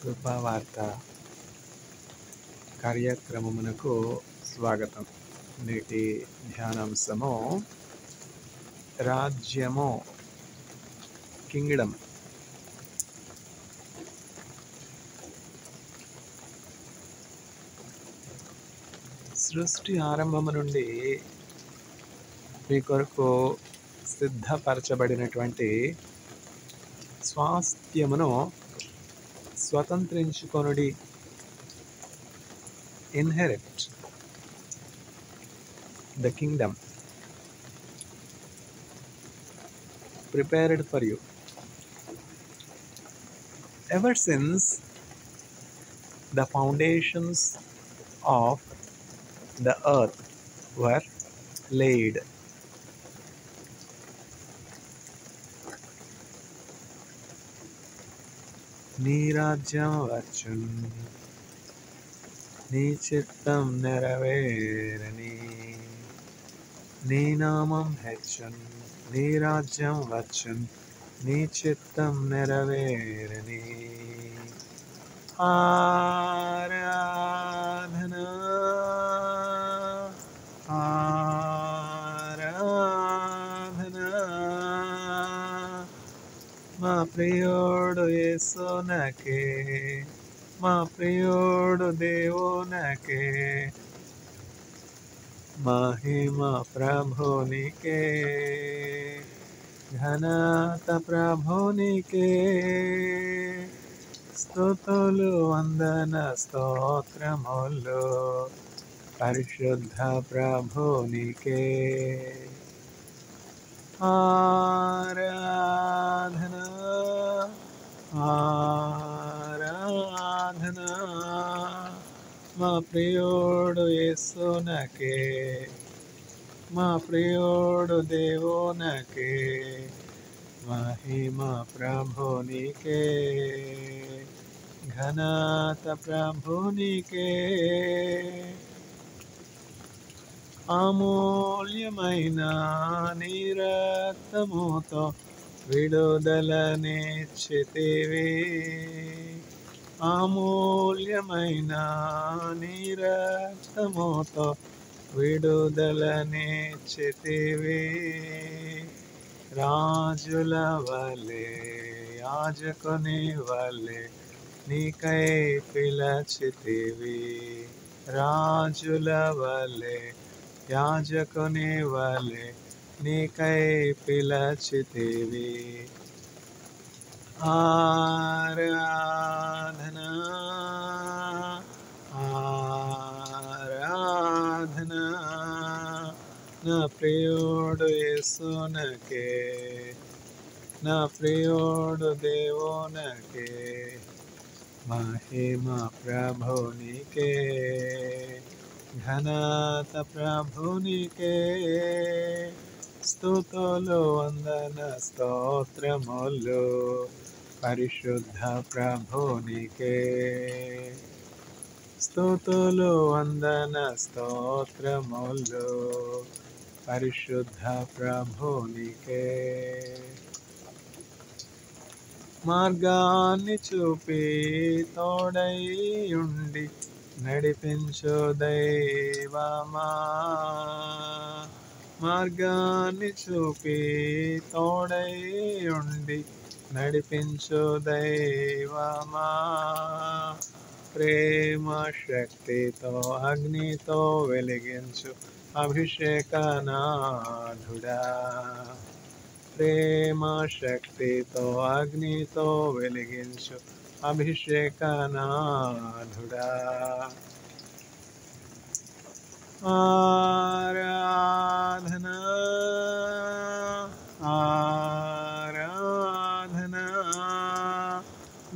కృపావార్త కార్యక్రమమునకు స్వాగతం. నేటి ధ్యానాంశము రాజ్యము, కింగ్డమ్. సృష్టి ఆరంభము నుండి మీ కొరకు సిద్ధపరచబడినటువంటి స్వాస్థ్యమును స్వతంత్రించుకొనుడి. Inherit the kingdom prepared for you. Ever since the foundations of the earth were laid, నీ రాజ్యం వచ్చున్, నీ చిత్తం నెరవేరని, నీ నామం హెచ్చున్, నీ రాజ్యం వచ్చున్, నీ చిత్తం నెరవేరని. ఆరాధనా ఆరాధనా మా ప్రియుడు యేసునకే, మా ప్రియుడు దేవునకే, మహిమ ప్రభునికే, ఘనత ప్రభునికే, స్తుతులు వందన స్తోత్రములు పరిశుద్ధ ప్రభునికే. ఆరాధనా ఆరాధనా మా ప్రియుడు యేసునకే, మా ప్రియుడు దేవునకే, మహిమ ప్రభునికే, ఘనత ప్రభునికే. అమూల్యమైన నీ రక్తముతో విడుదలనిచ్చితివి, అమూల్యమైన నీ రక్తముతో విడుదలనిచ్చితివి. రాజుల వలె యాజకుని వలె నీకై పిలచితివి, రాజుల వలె యాజకుని వలె నీకై పిలచితివి. ఆరాధనా ఆరాధనా నా ప్రియుడు యేసునకే, నా ప్రియుడు దేవునకే, మహిమ ప్రభునికే, ఘనత ప్రభునికే, స్తుతులు వందన స్తోత్రములు పరిశుద్ధ ప్రభునికే, స్తుతులు వందన స్తోత్రములు పరిశుద్ధ ప్రభునికే. మార్గాన్ని చూపి తోడై ఉండి నడిపించు దైవమా, మార్గాన్ని చూపి తోడై ఉండి నడిపించు దైవమా, ప్రేమ శక్తితో అగ్నితో వెలిగించు అభిషేకనాథుడా, ప్రేమ శక్తితో అగ్నితో వెలిగించు అభిషేకనాథుడా. ఆరాధనా ఆరాధనా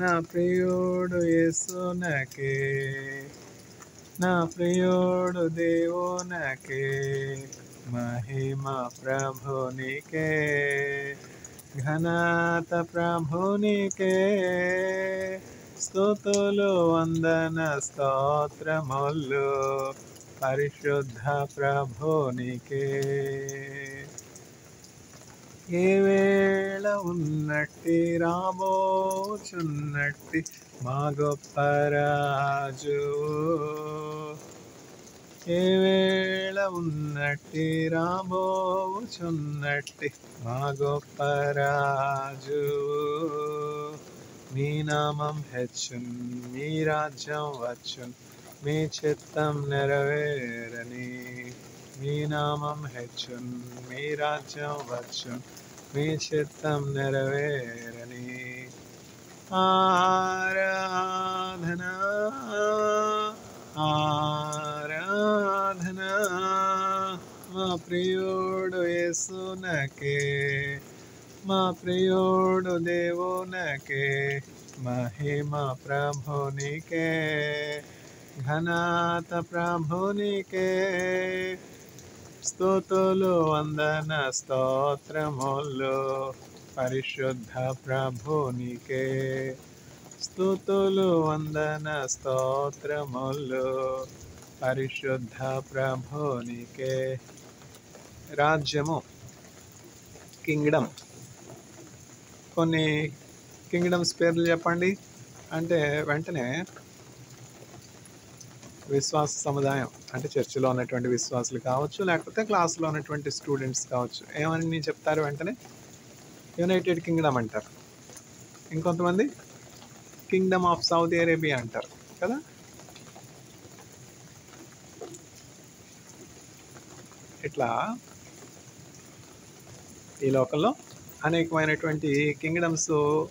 నా ప్రియుడు యేసునకే, నా ప్రియుడు దేవునకే, మహిమ ప్రభునికే, ఘనత ప్రభునికే, స్తుతులు వందన స్తోత్రములు పరిశుద్ధ ప్రభునికే. ఏ వేళ ఉన్నట్టి రాబోచున్నట్టి మా గొప్ప రాజు. ఏ వేళ ఉన్నట్టి రాబోచున్నట్టి మా గొప్ప రాజు. మీ నామం హెచ్చున్, మీ రాజ్యం వచ్చున్, మీ చిత్తం నెరవేరని. మీ నామం హెచ్చున్, మీ రాజ్యం వచ్చున్, మీ చిత్తం నెరవేరని. ఆరాధనా ఆరాధనా మా ప్రియుడు యేసునకే, మా ప్రియుడు దేవునకే. మహిమ ప్రభునికే, ఘనత ప్రభునికే. స్తుతులు వందన స్తోత్రములు పరిశుద్ధ ప్రభునికే. స్తుతులు వందన స్తోత్రములు పరిశుద్ధ ప్రభునికే. రాజ్యము, కింగ్డమ్. కొన్ని కింగ్డమ్స్ పేర్లు చెప్పండి అంటే వెంటనే విశ్వాస సముదాయం అంటే చర్చిలో ఉన్నటువంటి విశ్వాసులు కావచ్చు, లేకపోతే క్లాసులో ఉన్నటువంటి స్టూడెంట్స్ కావచ్చు, ఏమని చెప్తారు వెంటనే? యునైటెడ్ కింగ్డమ్ అంటారు. ఇంకొంతమంది కింగ్డమ్ ఆఫ్ సౌదీ అరేబియా అంటారు కదా. ఇట్లా ఈ లోకంలో అనేకమైనటువంటి కింగ్డమ్స్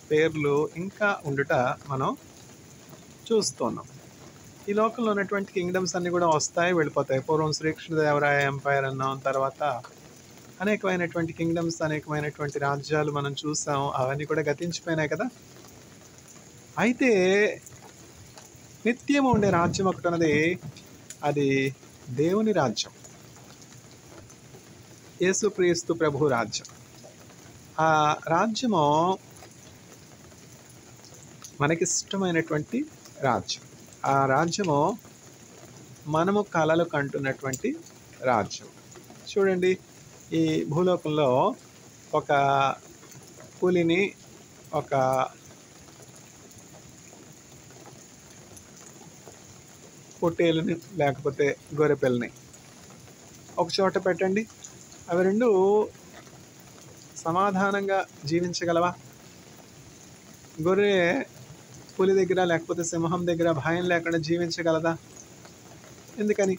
పేర్లు ఇంకా ఉండుట మనం చూస్తున్నాం. ఈ లోకంలో ఉన్నటువంటి కింగ్డమ్స్ అన్నీ కూడా వస్తాయి, వెళ్ళిపోతాయి. పూర్వం శ్రీకృష్ణదేవరాయ ఎంపైర్ అన్నాం, తర్వాత అనేకమైనటువంటి కింగ్డమ్స్, అనేకమైనటువంటి రాజ్యాలు మనం చూసాం. అవన్నీ కూడా గతించిపోయినాయి కదా. అయితే నిత్యము ఉండే రాజ్యం ఒకటి ఉన్నది, అది దేవుని రాజ్యం, యేసుక్రీస్తు ప్రభు రాజ్యం. ఆ రాజ్యము మనకిష్టమైనటువంటి రాజ్యం. ఆ రాజ్యము మనము కలలు కంటున్నటువంటి రాజ్యం. చూడండి, ఈ భూలోకంలో ఒక పులిని, ఒక పొట్టేలుని, లేకపోతే గొర్రెపిల్లని ఒక చోట పెట్టండి. అవి రెండు సమాధానంగా జీవించగలవా? గొర్రె పులి దగ్గర లేకపోతే సింహం దగ్గర భయం లేకుండా జీవించగలదా? ఎందుకని?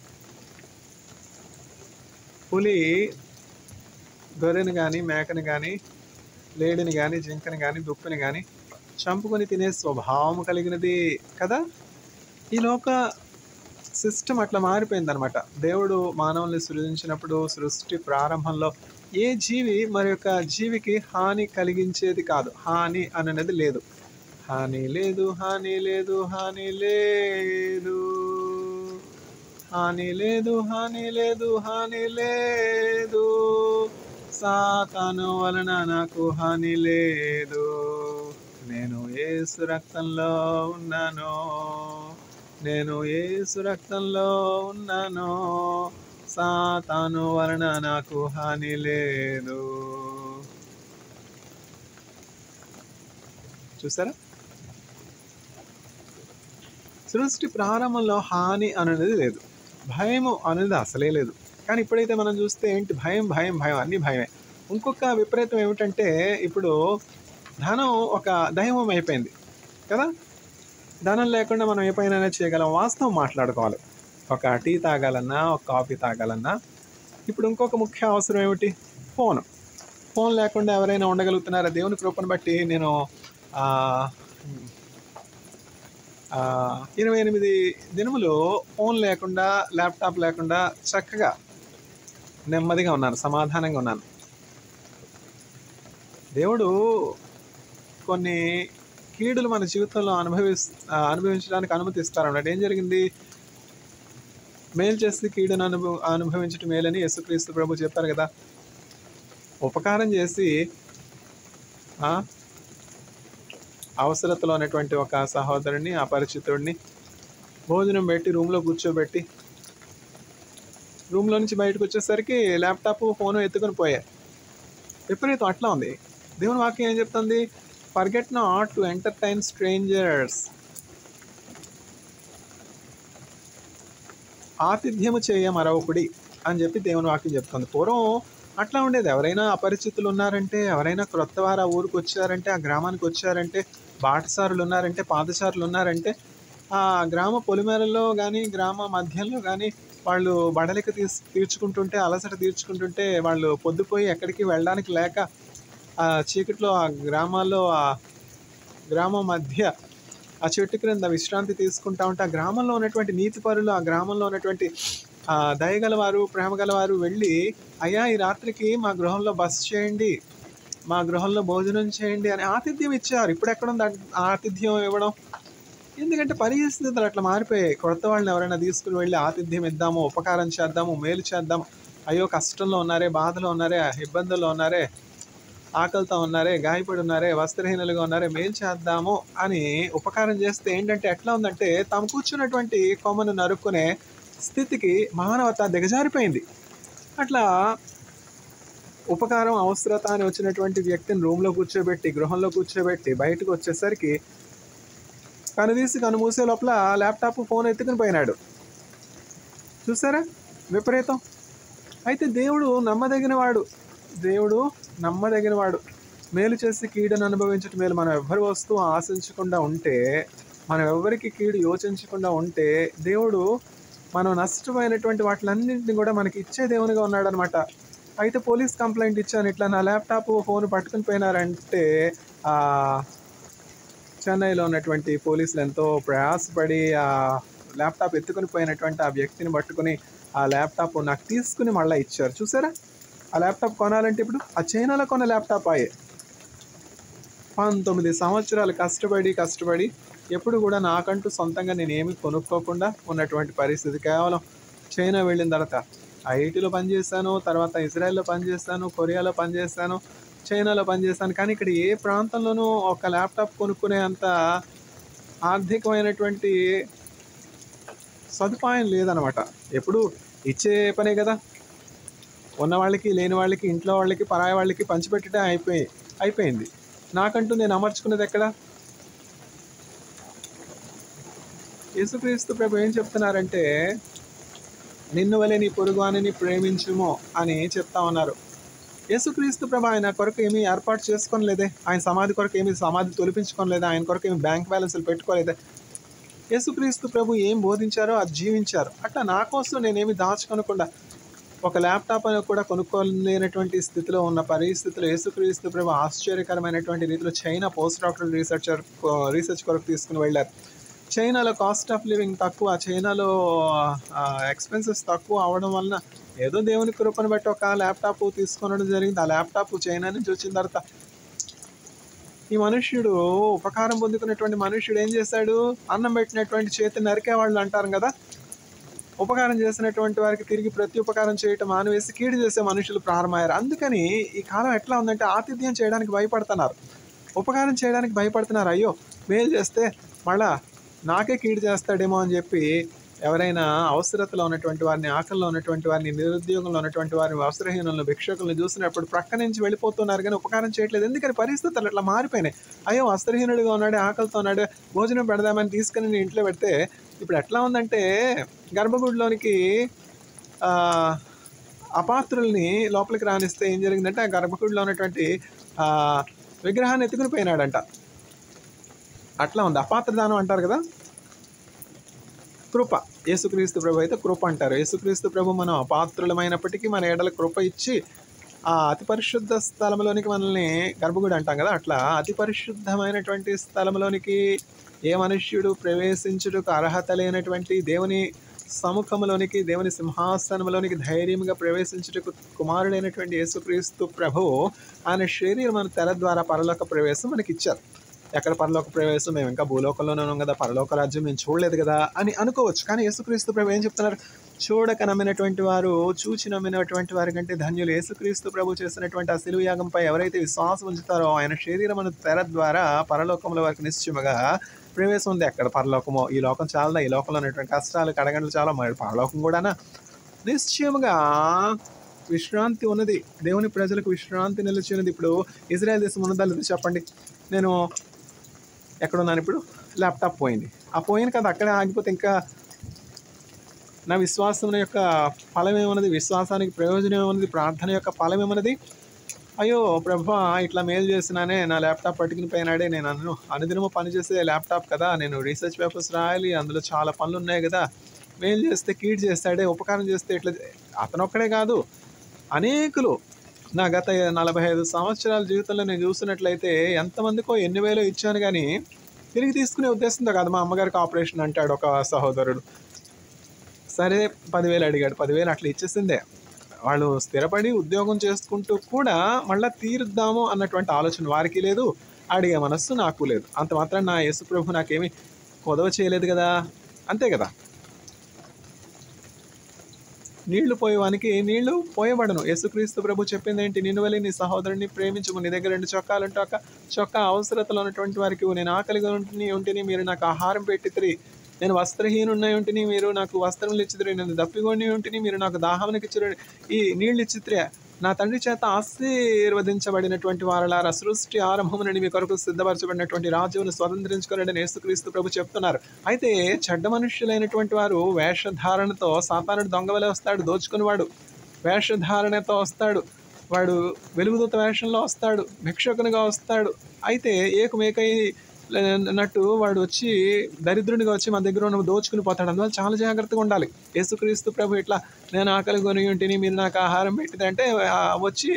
పులి గొర్రెని కానీ, మేకని కానీ, లేడిని కానీ, జింకని కానీ, దుప్పిని కానీ చంపుకొని తినే స్వభావం కలిగినది కదా. ఈ లోక సిస్టమ్ అట్లా మారిపోయిందనమాట. దేవుడు మానవుల్ని సృజించినప్పుడు సృష్టి ప్రారంభంలో ఏ జీవి మరి యొక్క జీవికి హాని కలిగించేది కాదు. హాని అనేది లేదు. హాని లేదు, హాని లేదు, హాని లేదు, హాని లేదు, హాని లేదు, హాని లేదు. సాతాను వలన నాకు హాని లేదు. నేను యేసు రక్తంలో ఉన్నాను, నేను యేసు రక్తంలో ఉన్నాను. సాతాను వలన నాకు హాని లేదు. చూసారా? సృష్టి ప్రారంభంలో హాని అనేది లేదు, భయము అనేది అసలే లేదు. కానీ ఇప్పుడైతే మనం చూస్తే ఏంటి? భయం, భయం, భయం, అన్నీ భయమే. ఇంకొక విపరీతం ఏమిటంటే ఇప్పుడు ధనం ఒక దైవం అయిపోయింది కదా. ధనం లేకుండా మనం ఏ పైన చేయగలం. వాస్తవం మాట్లాడుకోవాలి. ఒక టీ తాగాలన్నా, ఒక కాఫీ తాగాలన్నా ఇప్పుడు ఇంకొక ముఖ్య అవసరం ఏమిటి? ఫోన్. ఫోన్ లేకుండా ఎవరైనా ఉండగలుగుతున్నారా? దేవుని కృపను బట్టి నేను 28 దినములు ఫోన్ లేకుండా, ల్యాప్టాప్ లేకుండా చక్కగా నెమ్మదిగా ఉన్నాను, సమాధానంగా ఉన్నాను. దేవుడు కొన్ని కీడులు మన జీవితంలో అనుభవించడానికి అనుమతిస్తారు అన్నట్టు. ఏం జరిగింది? మేలు చేస్తే కీడును అనుభవించటం మేలని యేసుక్రీస్తు ప్రభు చెప్పారు కదా. ఉపకారం చేసి అవసరతలో ఉన్నటువంటి ఒక సహోదరుని, అపరిచితుడిని భోజనం పెట్టి రూమ్లో కూర్చోబెట్టి, రూమ్లో నుంచి బయటకు వచ్చేసరికి ల్యాప్టాప్, ఫోను ఎత్తుకొని పోయాయి. విపరీతం అట్లా ఉంది. దేవుని వాక్యం ఏం చెప్తుంది? Forget not to entertain strangers. ఆతిథ్యము చేయ మరొకడి అని చెప్పి దేవుని వాక్యం చెప్తుంది. పూర్వం అట్లా ఉండేది. ఎవరైనా అపరిచితులు ఉన్నారంటే, ఎవరైనా క్రొత్త వారు ఆ ఊరికి వచ్చారంటే, ఆ గ్రామానికి వచ్చారంటే, బాటసారులు ఉన్నారంటే, పాదచారులు ఉన్నారంటే, ఆ గ్రామ పొలిమేరల్లో కానీ, గ్రామ మధ్యంలో కానీ వాళ్ళు బడలిక తీర్చుకుంటుంటే, అలసట తీర్చుకుంటుంటే, వాళ్ళు పొద్దుపోయి ఎక్కడికి వెళ్ళడానికి లేక ఆ చీకట్లో ఆ గ్రామాల్లో, ఆ గ్రామం మధ్య ఆ చెట్టు క్రింద విశ్రాంతి తీసుకుంటా ఉంటే, ఆ గ్రామంలో ఉన్నటువంటి నీతిపరులు, ఆ గ్రామంలో ఉన్నటువంటి దయగలవారు, ప్రేమ గలవారు వెళ్ళి, అయ్యా ఈ రాత్రికి మా గృహంలో బస చేయండి, మా గృహంలో భోజనం చేయండి అని ఆతిథ్యం ఇచ్చారు. ఇప్పుడు ఎక్కడుంది ఆతిథ్యం ఇవ్వడం? ఎందుకంటే పరిస్థితులు అట్లా మారిపోయాయి. కొత్త వాళ్ళని ఎవరైనా తీసుకుని వెళ్ళి ఆతిథ్యం ఇద్దాము, ఉపకారం చేద్దాము, మేలు చేద్దాము, అయ్యో కష్టంలో ఉన్నారే, బాధలో ఉన్నారే, ఇబ్బందుల్లో ఉన్నారే, ఆకలితో ఉన్నారే, గాయపడి ఉన్నారే, వస్త్రహీనులుగా ఉన్నారే, మేలు చేద్దాము అని ఉపకారం చేస్తే ఏంటంటే ఎట్లా ఉందంటే, తాము కూర్చున్నటువంటి కొమ్మను నరుక్కునే స్థితికి మానవత దిగజారిపోయింది. అట్లా ఉపకారం, అవసరత అని వచ్చినటువంటి వ్యక్తిని రూమ్లో కూర్చోబెట్టి, గృహంలో కూర్చోబెట్టి బయటకు వచ్చేసరికి కనుదీసి కనుమూసే లోపల ల్యాప్టాప్, ఫోన్ ఎత్తుకుని పోయినాడు. చూసారా విపరీతం? అయితే దేవుడు నమ్మదగినవాడు. దేవుడు నమ్మదగినవాడు. మేలు చేసి కీడును అనుభవించటం మేలు. మనం ఎవ్వరి వస్తువు ఆశించకుండా ఉంటే, మనం ఎవ్వరికి కీడు యోచించకుండా ఉంటే, దేవుడు మనం నష్టమైనటువంటి వాటిలన్నింటినీ కూడా మనకి ఇచ్చే దేవునిగా ఉన్నాడు అనమాట. అయితే పోలీస్ కంప్లైంట్ ఇచ్చాను, ఇట్లా నా ల్యాప్టాప్, ఫోన్ పట్టుకుని పోయినారంటే చెన్నైలో ఉన్నటువంటి పోలీసులు ఎంతో ప్రయాసపడి ఆ ల్యాప్టాప్ ఎత్తుకుని పోయినటువంటి ఆ వ్యక్తిని పట్టుకుని ఆ ల్యాప్టాప్ నాకు తీసుకుని మళ్ళీ ఇచ్చారు. చూసారా? ఆ ల్యాప్టాప్ కొనాలంటే ఇప్పుడు ఆ చైనాలో కొన్న ల్యాప్టాప్ అయ్యే 19 సంవత్సరాలు కష్టపడి ఎప్పుడు కూడా నాకంటూ సొంతంగా నేను ఏమి కొనుక్కోకుండా ఉన్నటువంటి పరిస్థితి. కేవలం చైనా వెళ్ళిన తర్వాత ఐటీలో పనిచేశాను, తర్వాత ఇజ్రాయెల్లో పనిచేశాను, కొరియాలో పనిచేశాను, చైనాలో పనిచేశాను. కానీ ఇక్కడ ఏ ప్రాంతంలోనూ ఒక ల్యాప్టాప్ కొనుక్కునే అంత ఆర్థికమైనటువంటి సదుపాయం లేదనమాట. ఎప్పుడు ఇచ్చే పనే కదా, ఉన్న వాళ్ళకి, లేని వాళ్ళకి, ఇంట్లో వాళ్ళకి, పరాయి వాళ్ళకి పంచిపెట్టడం అయిపోయింది. నాకంటూ నేను అమర్చుకున్నది ఎక్కడ? యేసుక్రీస్తు ప్రభు ఏం చెప్తున్నారంటే, నిన్ను వలె నీ పొరుగువానిని ప్రేమించుము అని చెప్తా ఉన్నారు. యేసుక్రీస్తు ప్రభు ఆయన కొరకు ఏమీ ఏర్పాటు చేసుకోలేదే, ఆయన సమాధి కొరకు ఏమీ సమాధి తొలిపించుకోలేదా, ఆయన కొరకు ఏమి బ్యాంక్ బ్యాలెన్స్లు పెట్టుకోలేదే. యేసుక్రీస్తు ప్రభు ఏం బోధించారో అది జీవించారు. అట్లా నా కోసం నేనేమి దాచుకోనకుండా, ఒక ల్యాప్టాప్ అని కూడా కొనుక్కోలేనటువంటి స్థితిలో ఉన్న పరిస్థితులు యేసుక్రీస్తు ప్రభు ఆశ్చర్యకరమైనటువంటి రీతిలో చైనా పోస్ట్ డాక్టరల్ రీసెర్చ్ కొరకు తీసుకుని వెళ్ళారు. చైనాలో కాస్ట్ ఆఫ్ లివింగ్ తక్కువ, చైనాలో ఎక్స్పెన్సెస్ తక్కువ అవడం వలన ఏదో దేవుని కృపను బట్టి ఒక ల్యాప్టాప్ తీసుకొనడం జరిగింది. ఆ ల్యాప్టాప్ చైనా నుంచి వచ్చిన తర్వాత ఈ మనుష్యుడు, ఉపకారం పొందుకున్నటువంటి మనుష్యుడు ఏం చేశాడు? అన్నం పెట్టినటువంటి చేతి నరికేవాళ్ళు అంటారు కదా, ఉపకారం చేసినటువంటి వారికి తిరిగి ప్రతి ఉపకారం చేయటం మానివేసి కీడు చేసే మనుషులు ప్రారంభమయ్యారు. అందుకని ఈ కాలం ఎట్లా ఉందంటే, ఆతిథ్యం చేయడానికి భయపడుతున్నారు, ఉపకారం చేయడానికి భయపడుతున్నారు. అయ్యో మేలు చేస్తే మళ్ళా నాకే కీడు చేస్తాడేమో అని చెప్పి ఎవరైనా అవసరతలో ఉన్నటువంటి వారిని, ఆకలిలో ఉన్నటువంటి వారిని, నిరుద్యోగంలో ఉన్నటువంటి వారిని, వస్త్రహీనులను, భిక్షకులను చూసినప్పుడు ప్రక్క నుంచి వెళ్ళిపోతున్నారు కానీ ఉపకారం చేయట్లేదు. ఎందుకని? పరిస్థితులు అట్లా మారిపోయినాయి. అయ్యో వస్త్రహీనుడిగా ఉన్నాడు, ఆకలితో ఉన్నాడు, భోజనం పెడదామని తీసుకుని నేను ఇంట్లో పెడితే ఇప్పుడు ఎట్లా ఉందంటే, గర్భగుడిలోనికి అపాత్రుల్ని లోపలికి రానిస్తే ఏం జరిగిందంటే, ఆ గర్భగుడిలో ఉన్నటువంటి విగ్రహాన్ని ఎత్తుకుని పోయినాడంట. అట్లా ఉంది. అపాత్రదానం అంటారు కదా, కృప. యేసుక్రీస్తు ప్రభు అయితే కృప అంటారు. యేసుక్రీస్తు ప్రభు మనం అపాత్రులమైనప్పటికీ మన ఎడల కృప ఇచ్చి ఆ అతి పరిశుద్ధ స్థలంలోనికి మనల్ని, గర్భగుడి అంటాం కదా, అట్లా అతి పరిశుద్ధమైనటువంటి స్థలంలోనికి ఏ మనుష్యుడు ప్రవేశించుటకు అర్హత లేనటువంటి దేవుని సముఖంలోనికి, దేవుని సింహాసనంలోనికి ధైర్యంగా ప్రవేశించుటకు కుమారుడైనటువంటి యేసుక్రీస్తు ప్రభు ఆయన శరీరం తెర ద్వారా పరలోక ప్రవేశం మనకి ఇచ్చారు. ఎక్కడ పరలోక ప్రవేశం? మేము ఇంకా భూలోకంలోనే ఉన్నాం కదా, పరలోక రాజ్యం మేము చూడలేదు కదా అని అనుకోవచ్చు. కానీ యేసుక్రీస్తు ప్రభు ఏం చెప్తున్నారు? చూడక నమ్మినటువంటి వారు చూచి నమ్మినటువంటి వారి కంటే ధన్యులు. యేసుక్రీస్తు ప్రభు చేసినటువంటి ఆ శిలువ యాగంపై ఎవరైతే విశ్వాసం ఉంచుతారో ఆయన శరీరమును తెర ద్వారా పరలోకంలో వారికి నిశ్చయముగా ప్రవేశం ఉంది. ఎక్కడ పరలోకమో? ఈ లోకం చాలా, ఈ లోకంలో ఉన్నటువంటి కష్టాలు, కడగండ్లు చాలా, మరి పరలోకం కూడానా? నిశ్చయముగా విశ్రాంతి ఉన్నది. దేవుని ప్రజలకు విశ్రాంతి నిలిచినది. ఇప్పుడు ఇజ్రాయెల్ దేశం ఉన్నదా లేదా చెప్పండి. నేను ఎక్కడున్నాను ఇప్పుడు? ల్యాప్టాప్ పోయింది. ఆ పోయింది కదా, అక్కడే ఆగిపోతే ఇంకా నా విశ్వాసం యొక్క ఫలం ఏమన్నది, విశ్వాసానికి ప్రయోజనం ఏమన్నది, ప్రార్థన యొక్క ఫలం ఏమన్నది? అయ్యో ప్రభువా, ఇట్లా మేలు చేసినానే, నా ల్యాప్టాప్ పట్టుకుని పోయినాడే, నేను అనుదినము పనిచేసే ల్యాప్టాప్ కదా, నేను రీసెర్చ్ పేపర్స్ రాయాలి, అందులో చాలా పనులు ఉన్నాయి కదా, మేలు చేస్తే కీడు చేస్తాడే, ఉపకారం చేస్తే ఇట్లా. అతనొక్కడే కాదు, అనేకులు నా గత 45 సంవత్సరాల జీవితంలో నేను చూసినట్లయితే ఎంతమందికో ఎన్ని వేలో ఇచ్చాను, కానీ తిరిగి తీసుకునే ఉద్దేశంతో కాదు. మా అమ్మగారికి ఆపరేషన్ అంటాడు ఒక సహోదరుడు, సరే 10,000 అడిగాడు, 10,000 అట్లా ఇచ్చేసిందే. వాళ్ళు స్థిరపడి ఉద్యోగం చేసుకుంటూ కూడా మళ్ళీ తీరుద్దాము అన్నటువంటి ఆలోచన వారికి లేదు, అడిగే మనస్సు నాకు లేదు. అంత మాత్రం నా యేసు ప్రభు నాకేమీ కొదవ చేయలేదు కదా, అంతే కదా. నీళ్లు పోయేవానికి నీళ్లు పోయబడను. యేసుక్రీస్తు ప్రభు చెప్పింది ఏంటి? నిన్ను వెళ్ళి నీ సహోదరుని ప్రేమించము, నీ దగ్గర 2 చొక్కాలుంటే ఒక చొక్కా అవసరతలో ఉన్నటువంటి వారికి, నేను ఆకలిగా ఉంటిని మీరు నాకు ఆహారం పెట్టితిరి, నేను వస్త్రహీనున్నై ఉంటిని మీరు నాకు వస్త్రములు ఇచ్చితిరి, నేను దప్పిగొని ఉంటిని మీరు నాకు దాహమునికి ఇచ్చిరి, ఈ నీళ్ళు ఇచ్చితిరి. నా తండ్రి చేత ఆశీర్వదించబడినటువంటి వారలారా, సృష్టి ఆరంభము నుండి మీ కొరకు సిద్ధపరచబడినటువంటి రాజ్యమును స్వతంత్రించుకోనని యేసుక్రీస్తు ప్రభు చెప్తున్నారు. అయితే చెడ్డ మనుష్యులైనటువంటి వారు వేషధారణతో, సాతానుడు దొంగవలే వస్తాడు, దోచుకునేవాడు వేషధారణతో వస్తాడు, వాడు వెలుగుదూత వేషంలో వస్తాడు, భిక్షకునిగా వస్తాడు. అయితే ఏకమేకై నట్టు వాడు వచ్చి దరిద్రునిగా వచ్చి మన దగ్గర ఉన్న దోచుకుని పోతాడు. అందువల్ల చాలా జాగ్రత్తగా ఉండాలి. యేసుక్రీస్తు ప్రభు ఇట్లా నేను ఆకలి కొని ఉంటిని మీరు నాకు ఆహారం పెట్టింది అంటే వచ్చి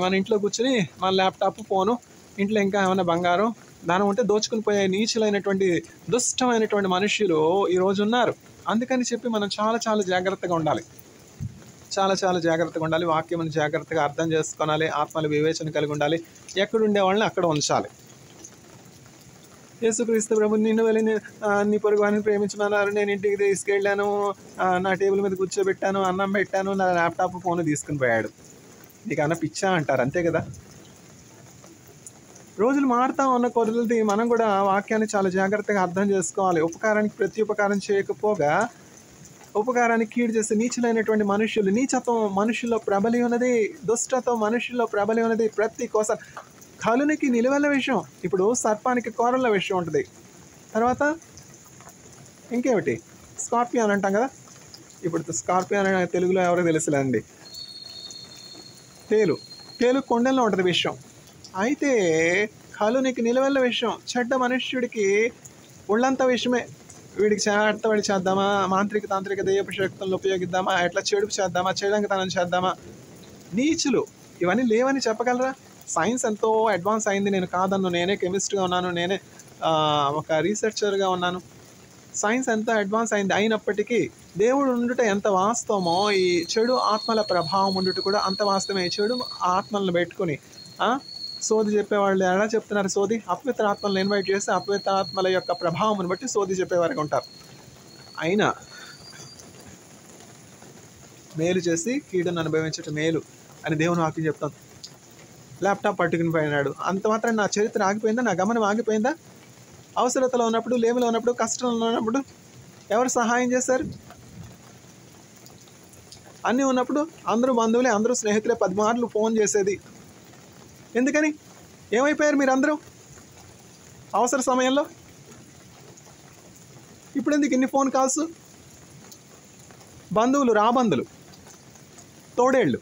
మన ఇంట్లో కూర్చొని మన ల్యాప్టాప్, ఫోను, ఇంట్లో ఇంకా ఏమైనా బంగారం దానం ఉంటే దోచుకుని పోయే నీచులైనటువంటి దుష్టమైనటువంటి మనుష్యులు ఈరోజు ఉన్నారు. అందుకని చెప్పి మనం చాలా చాలా జాగ్రత్తగా ఉండాలి. చాలా చాలా జాగ్రత్తగా ఉండాలి. వాక్యమును జాగ్రత్తగా అర్థం చేసుకోవాలి. ఆత్మల వివేచన కలిగి ఉండాలి. ఎక్కడుండే వాళ్ళని అక్కడ ఉంచాలి. యేసుక్రీస్తు ప్రభు నిన్ను వెళ్ళి నీ పొరుగు వారిని ప్రేమించమన్నారు, నేను ఇంటికి తీసుకెళ్ళాను, నా టేబుల్ మీద కూర్చోబెట్టాను, అన్నం పెట్టాను, నా ల్యాప్టాప్, ఫోన్ తీసుకుని పోయాడు. నీకు అన్న పిచ్చా అంటారు, అంతే కదా. రోజులు మారుతా ఉన్న కొద్ది మనం కూడా వాక్యాన్ని చాలా జాగ్రత్తగా అర్థం చేసుకోవాలి. ఉపకారానికి ప్రతి ఉపకారం చేయకపోగా ఉపకారానికి కీడు చేసే నీచులైనటువంటి మనుషులు, నీచత్వం మనుషుల్లో ప్రబలి ఉన్నది, దుష్టత్వం మనుషుల్లో ప్రబలి ఉన్నది. ప్రతి కోసం కలునికి నిలువెల్ల విషయం. ఇప్పుడు సర్పానికి కోరల విషయం ఉంటుంది. తర్వాత ఇంకేమిటి, స్కార్పియన్ అంటాం కదా. ఇప్పుడు స్కార్పియన్ అనే తెలుగులో ఎవరో తెలుసులేండి. తేలు కొండల్లో ఉంటుంది విషయం. అయితే కలునికి నిలువెల్ల విషయం. చెడ్డ మనుష్యుడికి ఒళ్ళంతా విషయమే. వీడికి చేతబడి చేద్దామా, మాంత్రిక తాంత్రిక దెయ్యపు శక్తులను ఉపయోగిద్దామా, ఎట్లా చెడుపు చేద్దామా, చేయడంతనం చేద్దామా, నీచులు ఇవన్నీ లేవని చెప్పగలరా? సైన్స్ ఎంతో అడ్వాన్స్ అయింది, నేను కాదన్ను. నేనే కెమిస్ట్గా ఉన్నాను, నేనే ఒక రీసెర్చర్గా ఉన్నాను. సైన్స్ ఎంత అడ్వాన్స్ అయింది, అయినప్పటికీ దేవుడు ఉండుట ఎంత వాస్తవమో ఈ చెడు ఆత్మల ప్రభావం ఉండుట కూడా అంత వాస్తవమే. చెడు ఆత్మలను పెట్టుకుని సోది చెప్పేవాళ్ళు ఎలా చెప్తున్నారు? సోది అపవిత్ర ఆత్మలను ఇన్వైట్ చేస్తే అపవిత్ర ఆత్మల యొక్క ప్రభావం బట్టి సోది చెప్పేవారికి ఉంటారు. అయినా మేలు చేసి కీడును అనుభవించటం మేలు అని దేవుని వాక్యం చెప్తాను. ల్యాప్టాప్ పట్టుకుని పోయినాడు, అంత మాత్రం నా చరిత్ర ఆగిపోయిందా? నా గమనం ఆగిపోయిందా? అవసరతలో ఉన్నప్పుడు, లేమిలో ఉన్నప్పుడు, కష్టంలో ఉన్నప్పుడు ఎవరు సహాయం చేశారు? అన్నీ ఉన్నప్పుడు అందరూ బంధువులే, అందరూ స్నేహితులే. 10 మార్లు ఫోన్ చేసేది ఎందుకని? ఏమైపోయారు మీరందరూ అవసర సమయంలో? ఇప్పుడు ఎందుకు ఇన్ని ఫోన్ కాల్స్? బంధువులు, రాబంధులు, తోడేళ్ళు,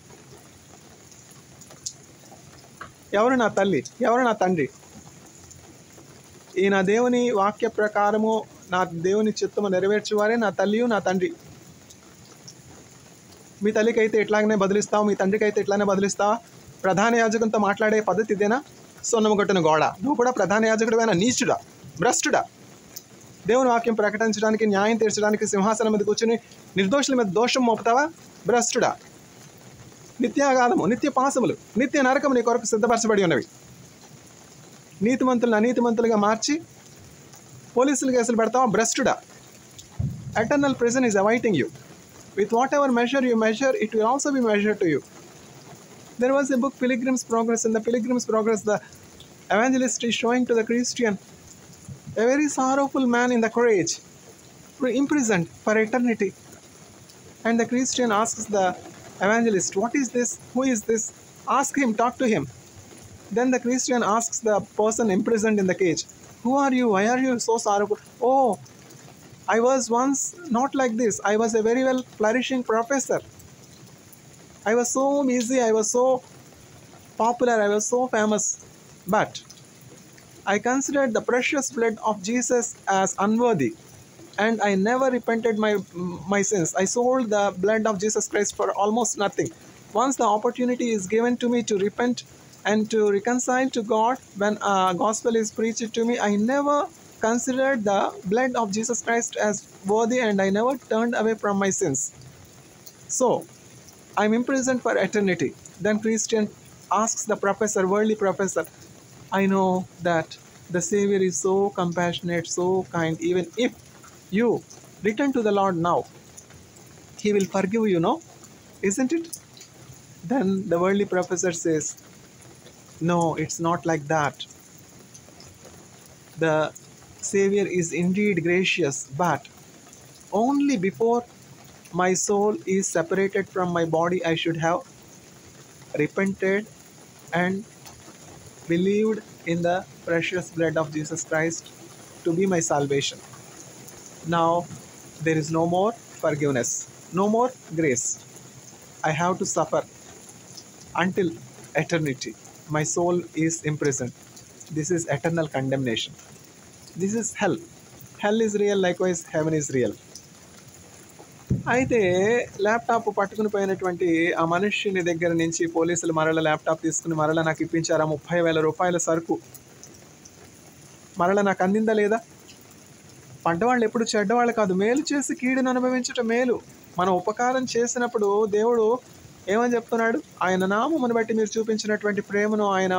ఎవరు నా తల్లి, ఎవరు నా తండ్రి? ఈ నా దేవుని వాక్య ప్రకారము నా దేవుని చిత్తము నెరవేర్చేవారే నా తల్లియు నా తండ్రి. మీ తల్లికి అయితే ఇట్లాగనే బదిలిస్తావు, మీ తండ్రికి అయితే ఇట్లానే బదిలిస్తావా? ప్రధాన యాజకునితో మాట్లాడే పద్ధతి ఇదేనా? సొన్నము కొట్టిన గోడ. నువ్వు కూడా ప్రధాన యాజకుడివైనా నీచుడా, భ్రష్టుడా? దేవుని వాక్యం ప్రకటించడానికి, న్యాయం తీర్చడానికి సింహాసనం మీద కూర్చుని నిర్దోషుల మీద దోషం మోపుతావా? భ్రష్టుడా. నిత్యాగాధము, నిత్య పాశములు, నిత్య నరకము నీ కొరకు సిద్ధపరచబడి ఉన్నవి. నీతిమంతులను అనీతిమంతులుగా మార్చి పోలీసులు కేసులు పెడతావా? భ్రష్టుడా. Eternal prison is awaiting you. With whatever measure you measure, it will also be measured to you. There was a book, Pilgrim's Progress. In the Pilgrim's Progress, the evangelist is showing to the Christian a very sorrowful man in the courage, imprisoned for eternity. And the Christian asks the Evangelist, what is this? Who is this? Ask him, talk to him. Then the Christian asks the person imprisoned in the cage, who are you? Why are you so sorrowful? Oh, I was once not like this. I was a very well flourishing professor. I was so busy. I was so popular. I was so famous. But I considered the precious blood of Jesus as unworthy, and I never repented my sins. I sold the blood of Jesus Christ for almost nothing. Once the opportunity is given to me to repent and to reconcile to God, when a gospel is preached to me, I never considered the blood of Jesus Christ as worthy, and I never turned away from my sins. So I'm imprisoned for eternity. Then Christian asks the professor, worldly professor, I know that the Savior is so compassionate, so kind. Even if you return to the Lord now, He will forgive you, no? Isn't it? Then the worldly professor says, no, it's not like that. The Savior is indeed gracious, but only before my soul is separated from my body, I should have repented and believed in the precious blood of Jesus Christ to be my salvation. Now there is no more forgiveness, no more grace. I have to suffer until eternity. My soul is imprisoned. This is eternal condemnation. This is hell. Hell is real, likewise, heaven is real. అయితే laptop పట్టుకుని పోయినటువంటి ఆ మనుష్యుని దగ్గర నుంచి పోలీసులు మరల laptop తీసుకుని మరల నాకు ఇప్పించారా 30,000 రూపాయల సరుకు మరల నాకు అందిందా లేదా? పడ్డవాళ్ళు ఎప్పుడు చెడ్డవాళ్ళు కాదు, మేలు చేసి కీడును అనుభవించటం మేలు. మనం ఉపకారం చేసినప్పుడు దేవుడు ఏమని చెప్తున్నాడు? ఆయన నామమును బట్టి మీరు చూపించినటువంటి ప్రేమను ఆయన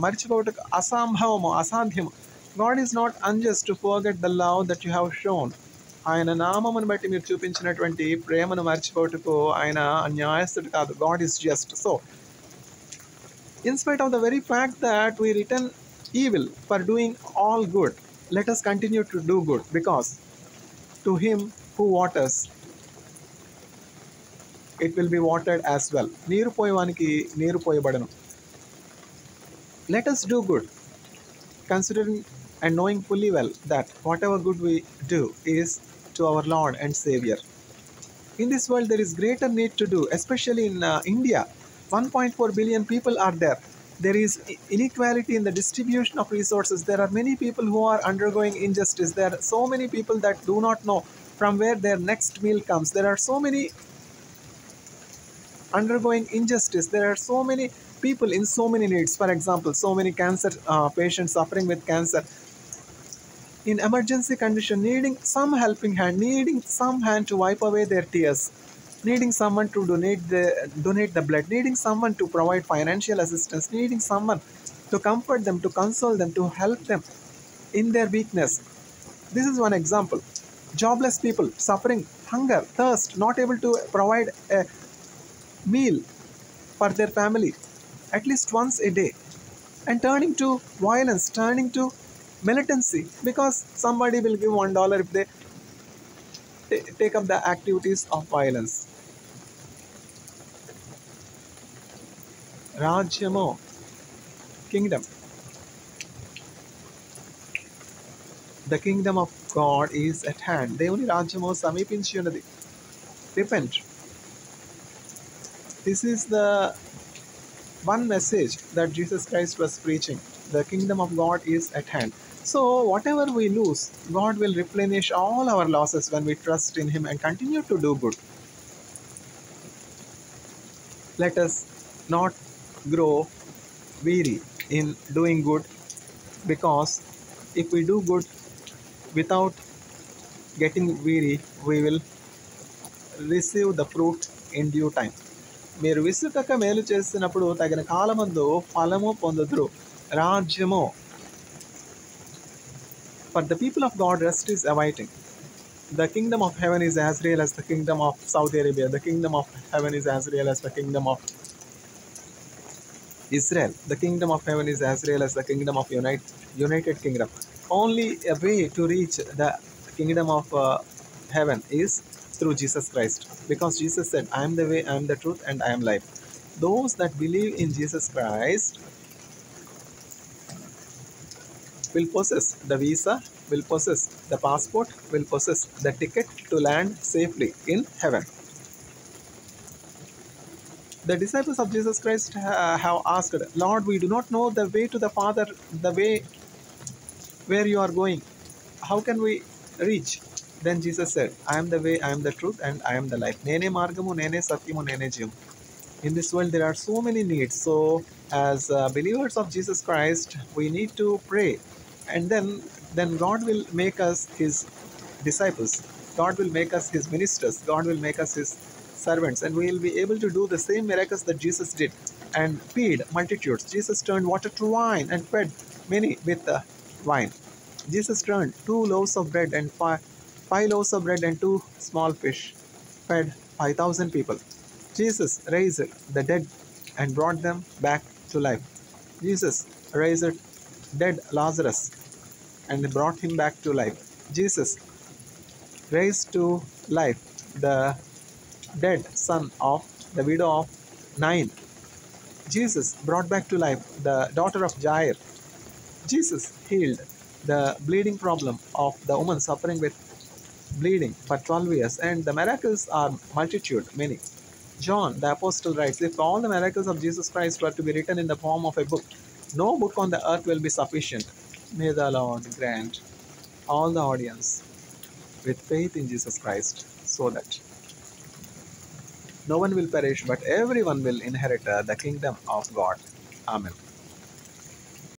మర్చిపోవటకు అసంభవము, అసాధ్యము. God is not unjust to forget the love that you have shown. ఆయన నామమును బట్టి మీరు చూపించినటువంటి ప్రేమను మర్చిపోవటకు ఆయన అన్యాయస్తుడు కాదు. God is just. So in spite of the very fact that we return evil for doing all good, let us continue to do good, because to him who waters, it will be watered as well. నీరు పోయేవానికి నీరు పోయబడను. Let us do good, considering and knowing fully well that whatever good we do is to our Lord and Savior. In this world there is greater need to do, especially in India. 1.4 billion people are there. There is inequality in the distribution of resources. There are many people who are undergoing injustice. There are so many people that do not know from where their next meal comes. There are so many undergoing injustice. There are so many people in so many needs. For example, so many cancer patients suffering with cancer, in emergency condition, needing some helping hand, needing some hand to wipe away their tears, needing someone to donate the blood, needing someone to provide financial assistance, needing someone to comfort them, to console them, to help them in their weakness. This is one example. Jobless people suffering hunger, thirst, not able to provide a meal for their family at least once a day, and turning to violence, turning to militancy, because somebody will give $1 if they take up the activities of violence. Rajyamo, kingdom. The kingdom of God is at hand. Devuni rajyamo samipinchi unnadi. Repent. This is the one message that Jesus Christ was preaching. The kingdom of God is at hand. So whatever we lose, God will replenish all our losses when we trust in Him and continue to do good. Let us not grow weary in doing good, because if we do good without getting weary, we will receive the fruit in due time. మీరు విసుకక మేలు చేసినప్పుడు తగిన కాలమందు ఫలము పొందుదురు. రాజ్యము. For the people of God, rest is awaiting. The kingdom of heaven is as real as the kingdom of Saudi Arabia. The kingdom of heaven is as real as the kingdom of Israel. The kingdom of heaven is as real as the kingdom of United Kingdom. Only a way to reach the kingdom of heaven is through Jesus Christ. Because Jesus said, I am the way, I am the truth, and I am life. Those that believe in Jesus Christ will possess the visa, will possess the passport, will possess the ticket to land safely in heaven. The disciples of Jesus Christ have asked, Lord, we do not know the way to the Father, the way where you are going. How can we reach? Then Jesus said, I am the way, I am the truth, and I am the life. Nene margamu, nene satyamu, nene jivamu. In this world, there are so many needs. So, as believers of Jesus Christ, we need to pray, and then God will make us His disciples. God will make us His ministers. God will make us His servants, and we will be able to do the same miracles that Jesus did and feed multitudes. Jesus turned water to wine and fed many with wine. Jesus turned 2 loaves of bread and five loaves of bread and 2 small fish, fed 5,000 people. Jesus raised the dead and brought them back to life. Jesus raised dead Lazarus and brought him back to life. Jesus raised to life the dead son of the widow of Nain. Jesus brought back to life the daughter of Jair. Jesus healed the bleeding problem of the woman suffering with bleeding for 12 years, and the miracles are multitude, many. John, the apostle, writes, if all the miracles of Jesus Christ were to be written in the form of a book, no book on the earth will be sufficient. May the Lord grant all the audience with faith in Jesus Christ, so that no one will perish, but everyone will inherit the kingdom of God. Amen.